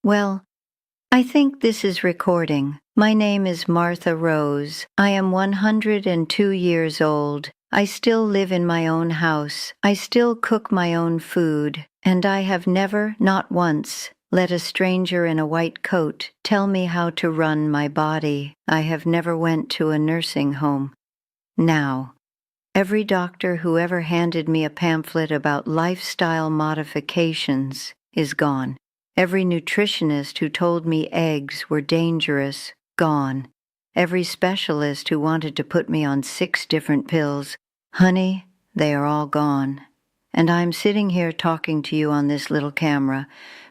Well, I think this is recording. My name is Martha Rose. I am 102 years old. I still live in my own house. I still cook my own food. And I have never, not once, let a stranger in a white coat tell me how to run my body. I have never went to a nursing home. Now, every doctor who ever handed me a pamphlet about lifestyle modifications is gone. Every nutritionist who told me eggs were dangerous, gone. Every specialist who wanted to put me on 6 different pills, honey, they are all gone. And I'm sitting here talking to you on this little camera.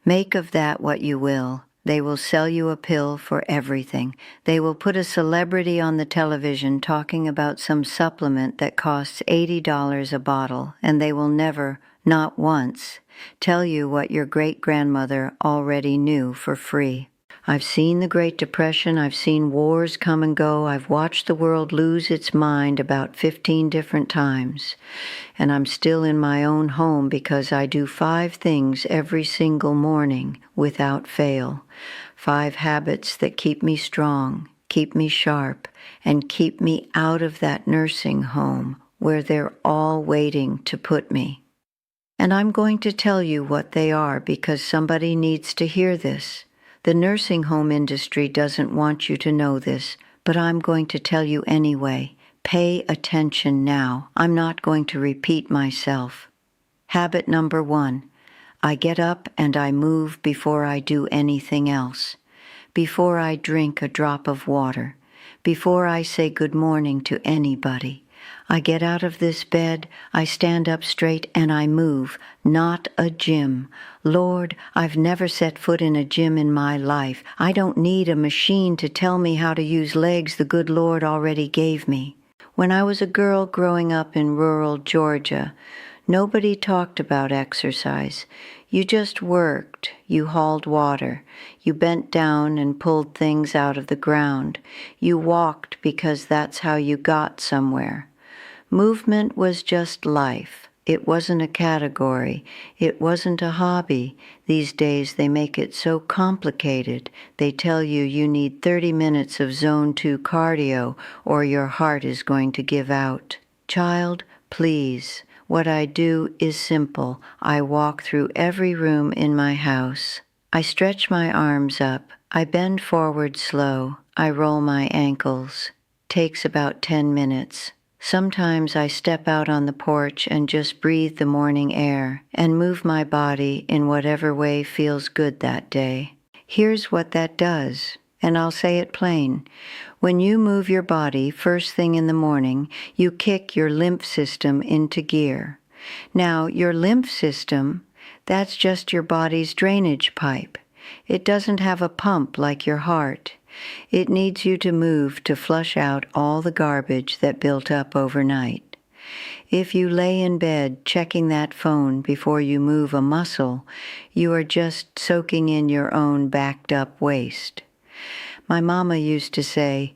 Make of that what you will. They will sell you a pill for everything. They will put a celebrity on the television talking about some supplement that costs $80 a bottle, and they will never, not once, tell you what your great-grandmother already knew for free. I've seen the Great Depression, I've seen wars come and go, I've watched the world lose its mind about 15 different times, and I'm still in my own home because I do 5 things every single morning without fail. 5 habits that keep me strong, keep me sharp, and keep me out of that nursing home where they're all waiting to put me. And I'm going to tell you what they are because somebody needs to hear this. The nursing home industry doesn't want you to know this, but I'm going to tell you anyway. Pay attention now. I'm not going to repeat myself. Habit number 1. I get up and I move before I do anything else. Before I drink a drop of water. Before I say good morning to anybody. I get out of this bed, I stand up straight, and I move, not a gym. Lord, I've never set foot in a gym in my life. I don't need a machine to tell me how to use legs the good Lord already gave me. When I was a girl growing up in rural Georgia, nobody talked about exercise. You just worked, you hauled water, you bent down and pulled things out of the ground. You walked because that's how you got somewhere. Movement was just life. It wasn't a category. It wasn't a hobby. These days they make it so complicated. They tell you you need 30 minutes of zone 2 cardio or your heart is going to give out. Child, please. What I do is simple. I walk through every room in my house. I stretch my arms up. I bend forward slow. I roll my ankles. Takes about 10 minutes. Sometimes I step out on the porch and just breathe the morning air and move my body in whatever way feels good that day. Here's what that does, and I'll say it plain. When you move your body first thing in the morning, you kick your lymph system into gear. Now, your lymph system, that's just your body's drainage pipe. It doesn't have a pump like your heart. It needs you to move to flush out all the garbage that built up overnight. If you lay in bed checking that phone before you move a muscle, you are just soaking in your own backed up waste. My mama used to say,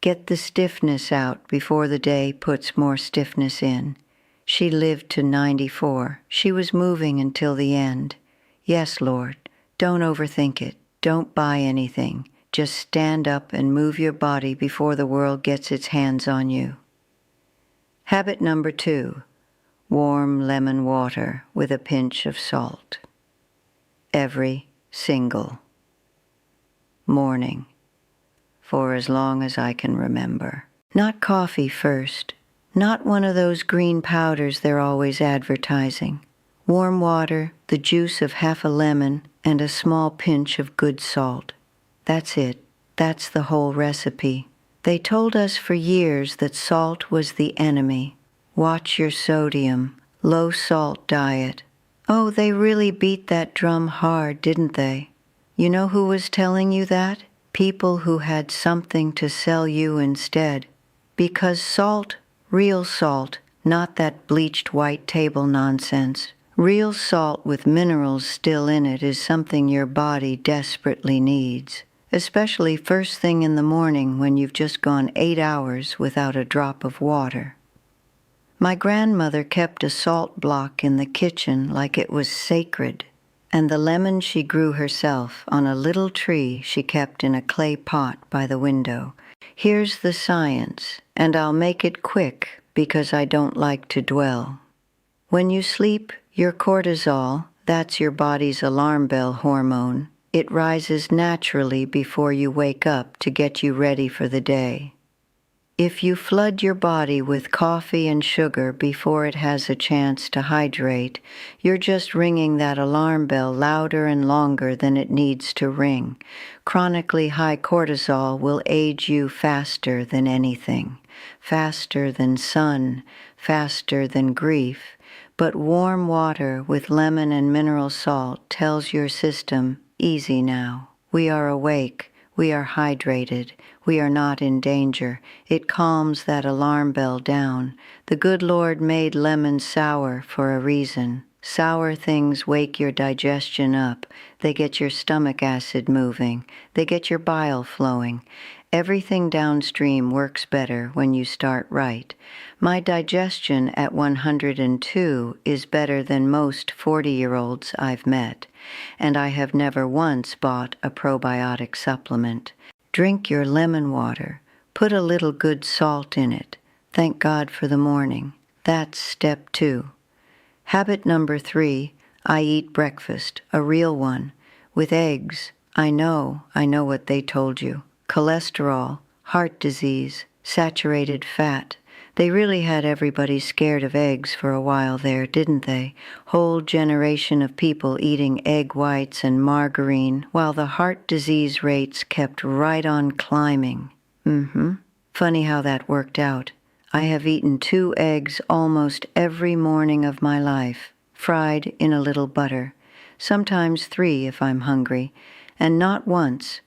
get the stiffness out before the day puts more stiffness in. She lived to 94. She was moving until the end. Yes, Lord, don't overthink it. Don't buy anything. Just stand up and move your body before the world gets its hands on you. Habit number 2. Warm lemon water with a pinch of salt. Every single morning, for as long as I can remember. Not coffee first. Not one of those green powders they're always advertising. Warm water, the juice of half a lemon, and a small pinch of good salt. That's it. That's the whole recipe. They told us for years that salt was the enemy. Watch your sodium. Low salt diet. Oh, they really beat that drum hard, didn't they? You know who was telling you that? People who had something to sell you instead. Because salt, real salt, not that bleached white table nonsense. Real salt with minerals still in it is something your body desperately needs. Especially first thing in the morning when you've just gone 8 hours without a drop of water. My grandmother kept a salt block in the kitchen like it was sacred, and the lemon she grew herself on a little tree she kept in a clay pot by the window. Here's the science, and I'll make it quick because I don't like to dwell. When you sleep, your cortisol, that's your body's alarm bell hormone, it rises naturally before you wake up to get you ready for the day. If you flood your body with coffee and sugar before it has a chance to hydrate, you're just ringing that alarm bell louder and longer than it needs to ring. Chronically high cortisol will age you faster than anything, faster than sun, faster than grief. But warm water with lemon and mineral salt tells your system, easy now. We are awake. We are hydrated. We are not in danger. It calms that alarm bell down. The good Lord made lemons sour for a reason. Sour things wake your digestion up. They get your stomach acid moving. They get your bile flowing. Everything downstream works better when you start right. My digestion at 102 is better than most 40-year-olds I've met, and I have never once bought a probiotic supplement. Drink your lemon water. Put a little good salt in it. Thank God for the morning. That's step 2. Habit number 3, I eat breakfast, a real one, with eggs. I know what they told you. Cholesterol, heart disease, saturated fat. They really had everybody scared of eggs for a while there, didn't they? Whole generation of people eating egg whites and margarine, while the heart disease rates kept right on climbing. Funny how that worked out. I have eaten 2 eggs almost every morning of my life, fried in a little butter. Sometimes 3 if I'm hungry, and not once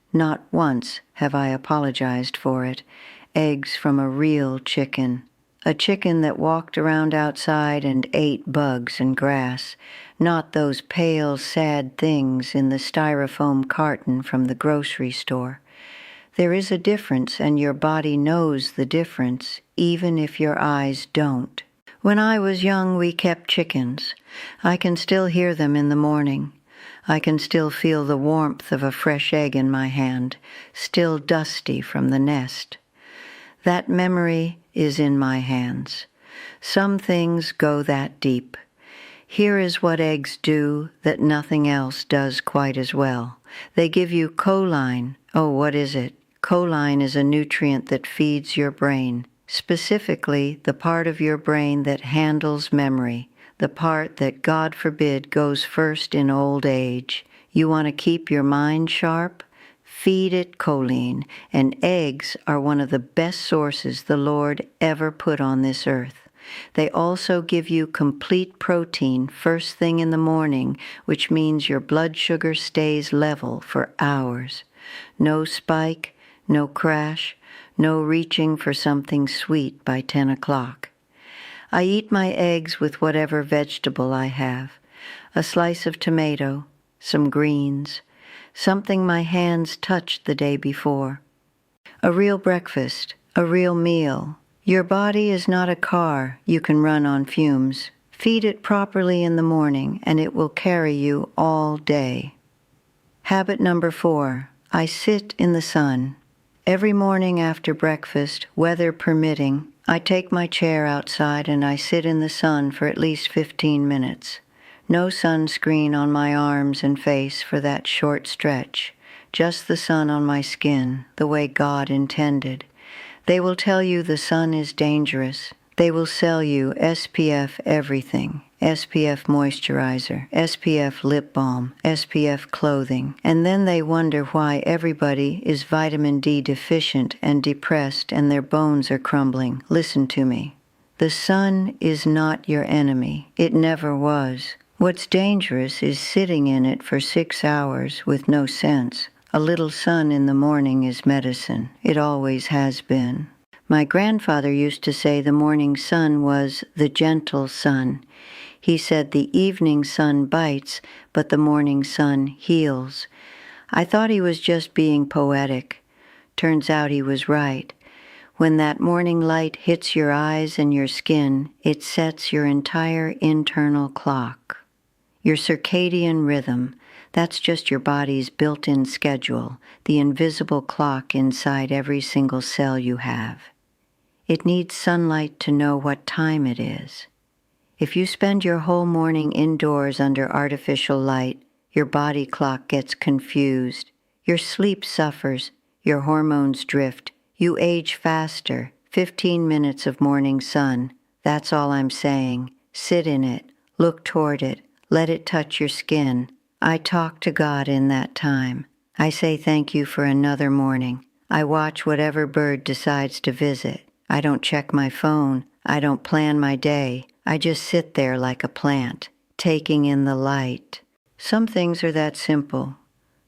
have I apologized for it. Eggs from a real chicken. A chicken that walked around outside and ate bugs and grass, not those pale, sad things in the styrofoam carton from the grocery store. There is a difference, and your body knows the difference, even if your eyes don't. When I was young, we kept chickens. I can still hear them in the morning. I can still feel the warmth of a fresh egg in my hand, still dusty from the nest. That memory is in my hands. Some things go that deep. Here is what eggs do that nothing else does quite as well. They give you choline. Oh, what is it? Choline is a nutrient that feeds your brain, specifically the part of your brain that handles memory, the part that, God forbid, goes first in old age. You want to keep your mind sharp? Feed it choline, and eggs are one of the best sources the Lord ever put on this earth. They also give you complete protein first thing in the morning, which means your blood sugar stays level for hours. No spike, no crash, no reaching for something sweet by 10 o'clock. I eat my eggs with whatever vegetable I have. A slice of tomato, some greens, something my hands touched the day before. A real breakfast, a real meal. Your body is not a car you can run on fumes. Feed it properly in the morning, and it will carry you all day. Habit number 4, I sit in the sun. Every morning after breakfast, weather permitting, I take my chair outside and I sit in the sun for at least 15 minutes. No sunscreen on my arms and face for that short stretch, just the sun on my skin, the way God intended. They will tell you the sun is dangerous. They will sell you SPF everything, SPF moisturizer, SPF lip balm, SPF clothing, and then they wonder why everybody is vitamin D deficient and depressed and their bones are crumbling. Listen to me. The sun is not your enemy. It never was. What's dangerous is sitting in it for 6 hours with no sense. A little sun in the morning is medicine. It always has been. My grandfather used to say the morning sun was the gentle sun. He said the evening sun bites, but the morning sun heals. I thought he was just being poetic. Turns out he was right. When that morning light hits your eyes and your skin, it sets your entire internal clock. Your circadian rhythm, that's just your body's built-in schedule, the invisible clock inside every single cell you have. It needs sunlight to know what time it is. If you spend your whole morning indoors under artificial light, your body clock gets confused, your sleep suffers, your hormones drift, you age faster. 15 minutes of morning sun, that's all I'm saying. Sit in it, look toward it, let it touch your skin. I talk to God in that time. I say thank you for another morning. I watch whatever bird decides to visit. I don't check my phone. I don't plan my day. I just sit there like a plant, taking in the light. Some things are that simple.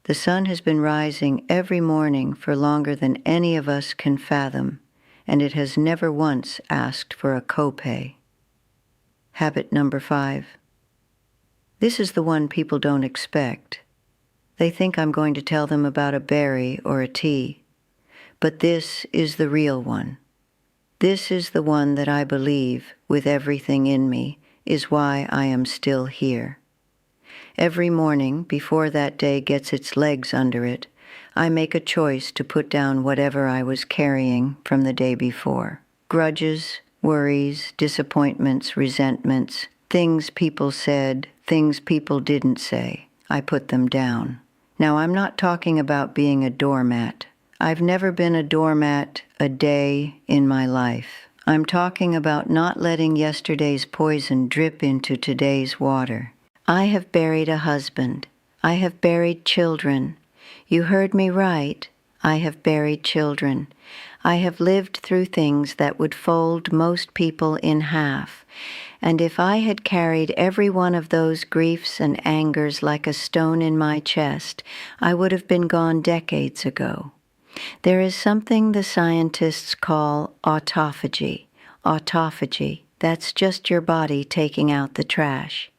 The sun has been rising every morning for longer than any of us can fathom, and it has never once asked for a copay. Habit number 5. This is the one people don't expect. They think I'm going to tell them about a berry or a tea, but this is the real one. This is the one that I believe, with everything in me, is why I am still here. Every morning, before that day gets its legs under it, I make a choice to put down whatever I was carrying from the day before. Grudges, worries, disappointments, resentments, things people said, things people didn't say. I put them down. Now, I'm not talking about being a doormat. I've never been a doormat a day in my life. I'm talking about not letting yesterday's poison drip into today's water. I have buried a husband. I have buried children. You heard me right. I have buried children. I have lived through things that would fold most people in half. And if I had carried every one of those griefs and angers like a stone in my chest, I would have been gone decades ago. There is something the scientists call autophagy. Autophagy, that's just your body taking out the trash.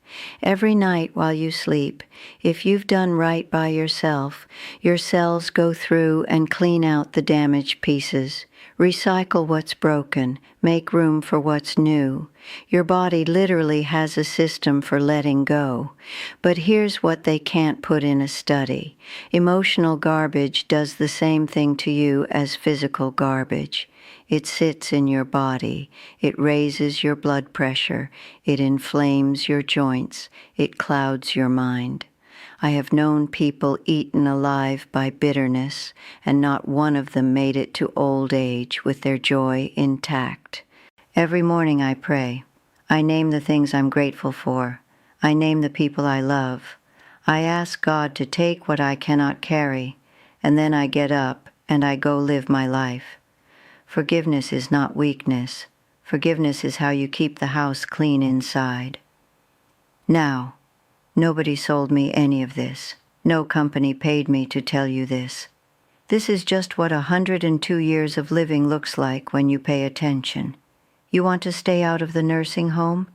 Every night while you sleep, if you've done right by yourself, your cells go through and clean out the damaged pieces, recycle what's broken, make room for what's new. Your body literally has a system for letting go. But here's what they can't put in a study. Emotional garbage does the same thing to you as physical garbage. It sits in your body. It raises your blood pressure. It inflames your joints. It clouds your mind. I have known people eaten alive by bitterness, and not one of them made it to old age with their joy intact. Every morning I pray. I name the things I'm grateful for. I name the people I love. I ask God to take what I cannot carry, and then I get up and I go live my life. Forgiveness is not weakness. Forgiveness is how you keep the house clean inside. Now, nobody sold me any of this. No company paid me to tell you this. This is just what 102 years of living looks like when you pay attention. You want to stay out of the nursing home?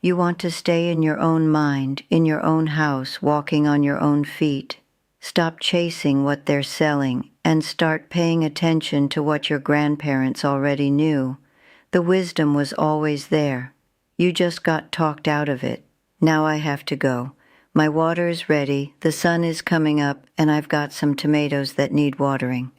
You want to stay in your own mind, in your own house, walking on your own feet. Stop chasing what they're selling and start paying attention to what your grandparents already knew. The wisdom was always there. You just got talked out of it. Now I have to go. My water is ready, the sun is coming up, and I've got some tomatoes that need watering.